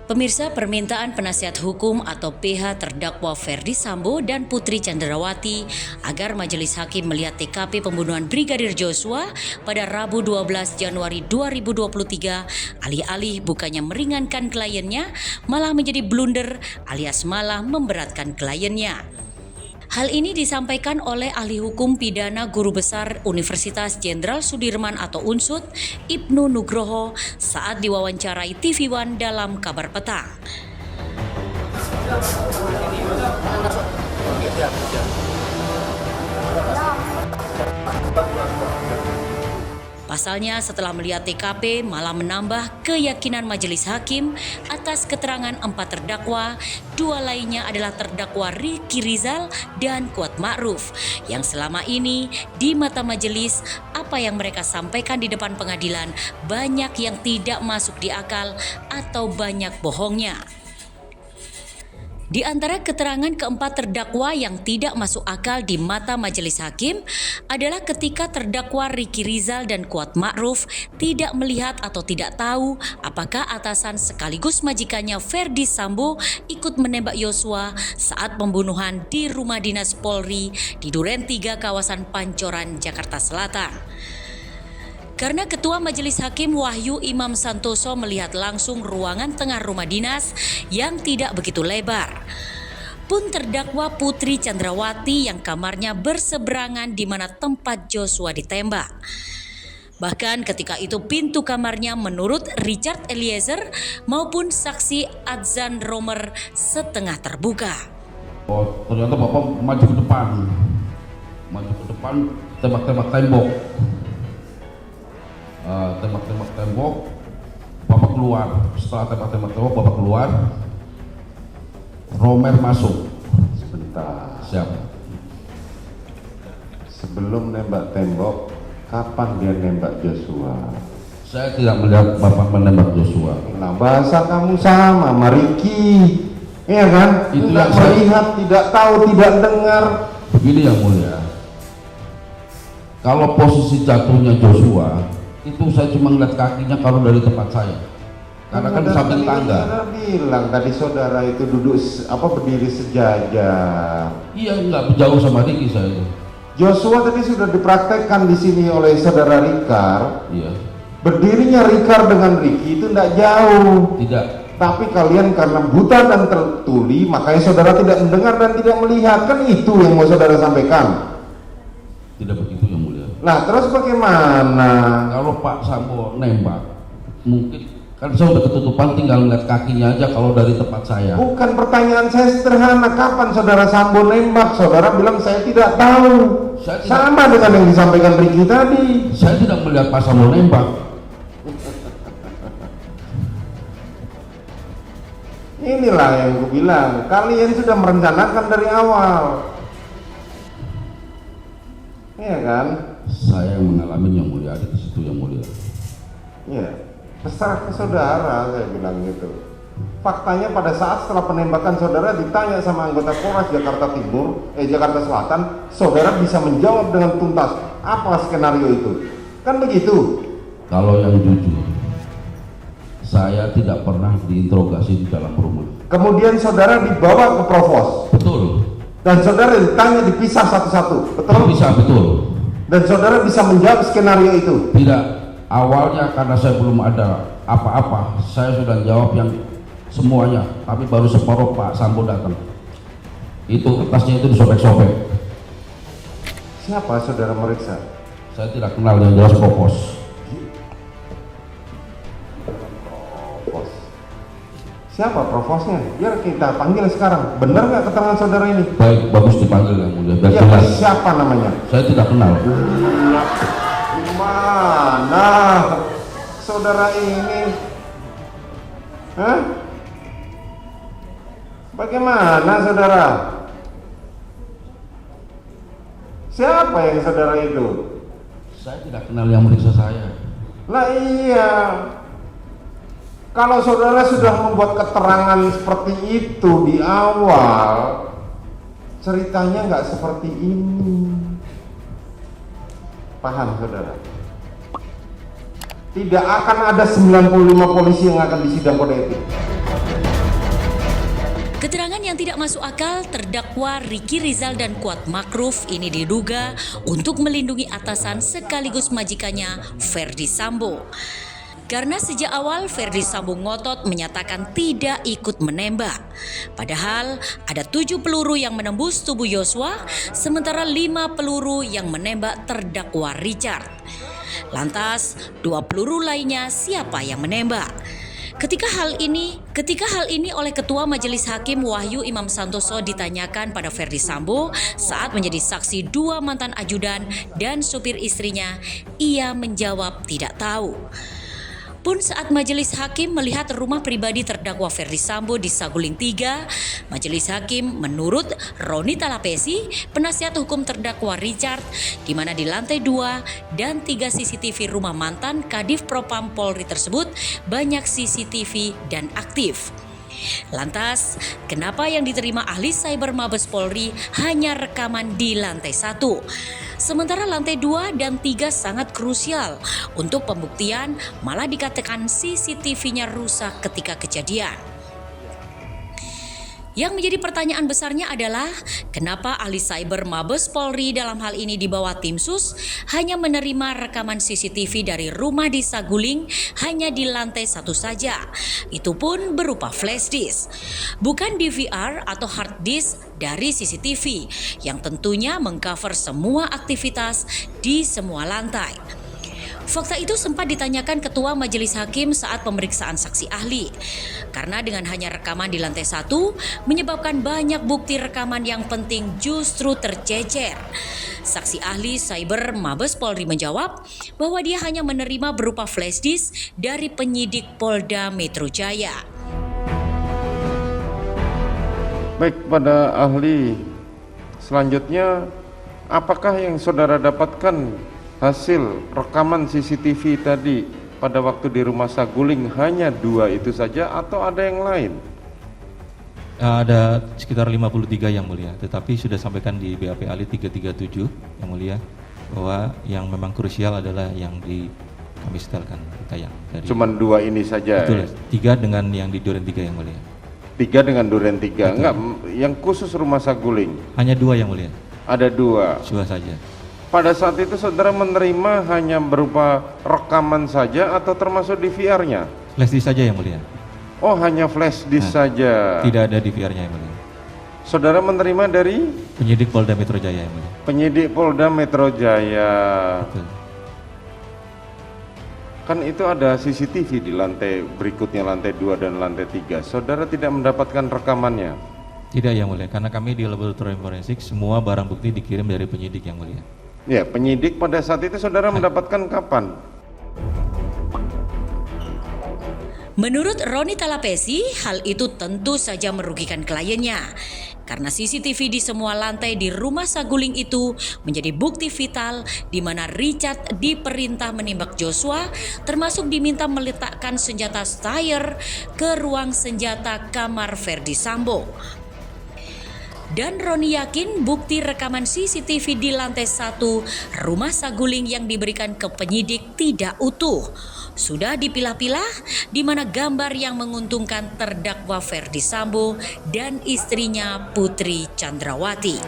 Pemirsa, permintaan penasihat hukum atau PH terdakwa Ferdy Sambo dan Putri Candrawati agar Majelis Hakim melihat TKP pembunuhan Brigadir Joshua pada Rabu 12 Januari 2023 alih-alih bukannya meringankan kliennya malah menjadi blunder alias malah memberatkan kliennya. Hal ini disampaikan oleh ahli hukum pidana Guru Besar Universitas Jenderal Sudirman atau UNSUD, Ibnu Nugroho saat diwawancarai TV One dalam Kabar Petang. Pasalnya setelah melihat TKP malah menambah keyakinan majelis hakim atas keterangan 4 terdakwa, 2 lainnya adalah terdakwa Ricky Rizal dan Kuat Ma'ruf yang selama ini di mata majelis apa yang mereka sampaikan di depan pengadilan banyak yang tidak masuk di akal atau banyak bohongnya. Di antara keterangan keempat terdakwa yang tidak masuk akal di mata majelis hakim adalah ketika terdakwa Ricky Rizal dan Kuat Ma'ruf tidak melihat atau tidak tahu apakah atasan sekaligus majikannya Ferdy Sambo ikut menembak Joshua saat pembunuhan di rumah dinas Polri di Duren 3 kawasan Pancoran, Jakarta Selatan. Karena Ketua Majelis Hakim Wahyu Imam Santoso melihat langsung ruangan tengah rumah dinas yang tidak begitu lebar. Pun terdakwa Putri Candrawati yang kamarnya berseberangan di mana tempat Joshua ditembak. Bahkan ketika itu pintu kamarnya menurut Richard Eliezer maupun saksi Adzan Romer setengah terbuka. Oh, ternyata Bapak maju ke depan, tembak-tembak tembok. Tembak-tembak tembok, Bapak keluar. Setelah tembak-tembak tembok, Bapak keluar. Romer masuk. Sebentar. Siap. Sebelum nembak tembok, kapan dia nembak Joshua? Saya tidak melihat Bapak menembak Joshua. Nah, bahasa kamu sama, Mariki. Iya kan? Itu tidak yang saya melihat, tidak tahu, tidak dengar. Begini yang mulia. Kalau posisi jatuhnya Joshua, itu saya cuma ngeliat kakinya kalau dari tempat saya. Karena kan samping tangga. Saudara bilang tadi saudara itu duduk berdiri sejajar. Iya, nggak jauh sama Ricky saya. Joshua tadi sudah dipraktekkan di sini oleh saudara Rikar. Iya. Berdirinya Rikar dengan Ricky itu tidak jauh. Tidak. Tapi kalian karena buta dan tertuli, makanya saudara tidak mendengar dan tidak melihat. Kan itu yang mau saudara sampaikan. Tidak begitu yang mulia. Nah, terus bagaimana? Kalau Pak Sambo nembak, mungkin kan saya udah ketutupan, tinggal ngeliat kakinya aja kalau dari tempat saya. Bukan, pertanyaan saya sederhana. Kapan saudara Sambo nembak? Saudara bilang saya tidak tahu. Sama dengan yang disampaikan Ricky tadi. Saya tidak melihat Pak Sambo nembak. Inilah yang gue bilang, kalian sudah merencanakan dari awal. Iya kan? Saya yang mengalami yang mulia, ada di situ yang mulia. Iya, terserah ke saudara, saya bilang gitu. Faktanya pada saat setelah penembakan saudara ditanya sama anggota Polres Jakarta Selatan, saudara bisa menjawab dengan tuntas apa skenario itu. Kan begitu? Kalau yang jujur, saya tidak pernah diinterogasi di dalam rumah. Kemudian saudara dibawa ke Provos. Betul. Dan saudara ditanya dipisah satu-satu, betul? Bisa, betul. Dan saudara bisa menjawab skenario itu? Tidak. Awalnya karena saya belum ada apa-apa, saya sudah jawab yang semuanya. Tapi baru separuh Pak Sambo datang. Itu kertasnya itu disobek-sobek. Siapa saudara meriksa? Saya tidak kenal, yang jelas Provos. Provos. Siapa provosnya? Biar kita panggil sekarang. Benar nggak keterangan saudara ini? Baik, bagus dipanggil yang mulia. Iya, siapa namanya? Saya tidak kenal. Mana saudara ini? Hah? Bagaimana saudara? Siapa yang saudara itu? Saya tidak kenal yang meriksa saya. Lah iya. Kalau saudara sudah membuat keterangan seperti itu di awal, ceritanya nggak seperti ini. Paham saudara? Tidak akan ada 95 polisi yang akan disidang kode etik. Keterangan yang tidak masuk akal terdakwa Ricky Rizal dan Kuat Makruf ini diduga untuk melindungi atasan sekaligus majikannya Ferdi Sambo. Karena sejak awal Ferdi Sambo ngotot menyatakan tidak ikut menembak. Padahal ada 7 peluru yang menembus tubuh Yosua, sementara 5 peluru yang menembak terdakwa Richard. Lantas 2 peluru lainnya siapa yang menembak? Ketika hal ini oleh Ketua Majelis Hakim Wahyu Imam Santoso ditanyakan pada Ferdi Sambo saat menjadi saksi 2 mantan ajudan dan supir istrinya, ia menjawab tidak tahu. Pun saat Majelis Hakim melihat rumah pribadi terdakwa Ferdi Sambo di Saguling 3, Majelis Hakim menurut Roni Talapesi, penasihat hukum terdakwa Richard, di mana di lantai 2 dan 3 CCTV rumah mantan Kadif Propam Polri tersebut banyak CCTV dan aktif. Lantas, kenapa yang diterima ahli cyber Mabes Polri hanya rekaman di lantai 1? Sementara lantai 2 dan 3 sangat krusial untuk pembuktian, malah dikatakan CCTV-nya rusak ketika kejadian. Yang menjadi pertanyaan besarnya adalah kenapa ahli cyber Mabes Polri dalam hal ini di bawah tim sus hanya menerima rekaman CCTV dari rumah di Saguling hanya di lantai 1 saja. Itu pun berupa flash disk, bukan DVR atau hard disk dari CCTV yang tentunya mengcover semua aktivitas di semua lantai. Fakta itu sempat ditanyakan Ketua Majelis Hakim saat pemeriksaan saksi ahli. Karena dengan hanya rekaman di lantai 1, menyebabkan banyak bukti rekaman yang penting justru tercecer. Saksi ahli cyber Mabes Polri menjawab bahwa dia hanya menerima berupa flash disk dari penyidik Polda Metro Jaya. Baik, pada ahli selanjutnya, apakah yang saudara dapatkan hasil rekaman CCTV tadi pada waktu di rumah Saguling hanya 2 itu saja atau ada yang lain? Ada sekitar 53 yang mulia, tetapi sudah sampaikan di BAP ahli 337 yang mulia bahwa yang memang krusial adalah yang kami setelkan tayang dari. Cuman 2 ini saja. Betul, 3 dengan yang di Duren 3 yang mulia. 3 dengan Duren 3. Betul. Enggak, yang khusus rumah Saguling. Hanya 2 yang mulia. Ada 2. 2 saja. Pada saat itu saudara menerima hanya berupa rekaman saja atau termasuk DVR-nya? Flash disk saja yang mulia. Oh, hanya flash disk saja. Tidak ada DVR-nya yang mulia. Saudara menerima dari? Penyidik Polda Metro Jaya yang mulia. Penyidik Polda Metro Jaya. Betul. Kan itu ada CCTV di lantai berikutnya, lantai 2 dan lantai 3. Saudara tidak mendapatkan rekamannya? Tidak yang mulia, karena kami di laboratorium forensik semua barang bukti dikirim dari penyidik yang mulia. Ya, penyidik pada saat itu saudara mendapatkan kapan? Menurut Roni Talapesi, hal itu tentu saja merugikan kliennya. Karena CCTV di semua lantai di rumah Saguling itu menjadi bukti vital di mana Richard diperintah menembak Joshua, termasuk diminta meletakkan senjata Steyr ke ruang senjata kamar Ferdi Sambo. Dan Roni yakin bukti rekaman CCTV di lantai 1 rumah Saguling yang diberikan ke penyidik tidak utuh. Sudah dipilah-pilah di mana gambar yang menguntungkan terdakwa Ferdi Sambo dan istrinya Putri Chandrawati.